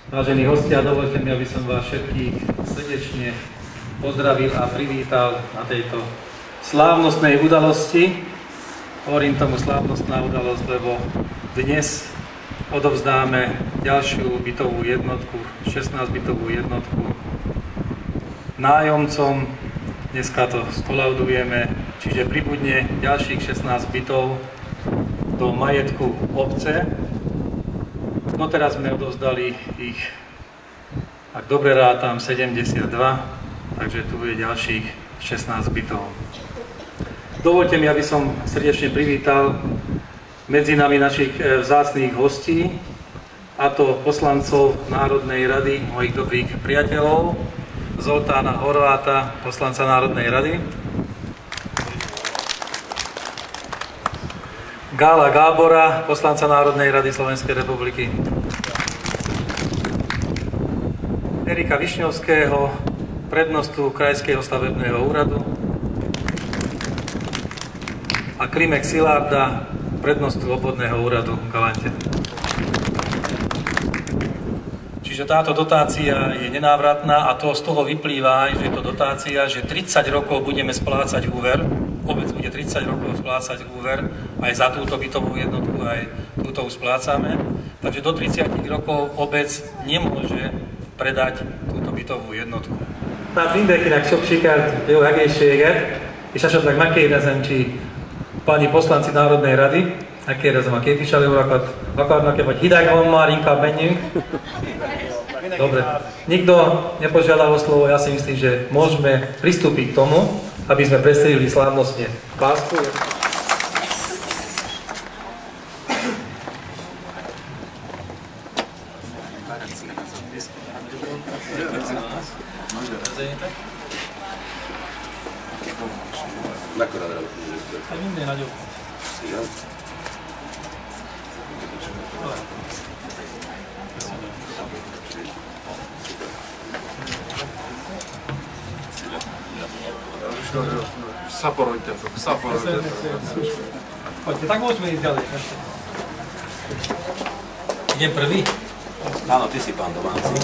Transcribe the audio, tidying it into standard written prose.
Vážení hostia, dovoľte mi, aby som vás všetkých srdečne pozdravil a privítal na tejto slávnostnej udalosti. Hovorím tomu slávnostná udalosť, lebo dnes odovzdáme ďalšiu bytovú jednotku, 16-bytovú jednotku nájomcom. Dneska to skolaudujeme, čiže pribudne ďalších 16 bytov do majetku obce. No teraz sme odovzdali ich, ak dobre rátam, 72, takže tu bude ďalších 16 bytov. Dovoľte mi, aby som srdečne privítal medzi nami našich vzácnych hostí, a to poslancov Národnej rady, mojich dobrých priateľov, Zoltána Horváta, poslanca Národnej rady, Gála Gábora, poslanca Národnej rady Slovenskej republiky, Erika Višňovského, prednostu Krajského stavebného úradu a Klimek Szilárda, prednostu obvodného úradu v Galante. Čiže táto dotácia je nenávratná a to z toho vyplýva, že je to dotácia, že 30 rokov budeme splácať úver. Obec bude 30 rokov splácať úver, aj za túto bytovú jednotku, aj túto splácame. Takže do 30 rokov obec nemôže predať túto bytovú jednotku. Tehát mindenkinek sok sikert, jó egészséget, és esetleg megkérdezem, či páni poslanci Národnej rady, megkérdezem a képviselő urakat, akarnak-e, vagy hideg van már, inkább menjünk. Dobre, nikto nepožiadal o slovo, ja si myslím, že môžeme pristúpiť k tomu, aby sme predstavili slávnostne pásku. Szaporodjte. Poďte, tak môžeme ísť ďalej. Idem prvý? Áno, ty si pán domáci.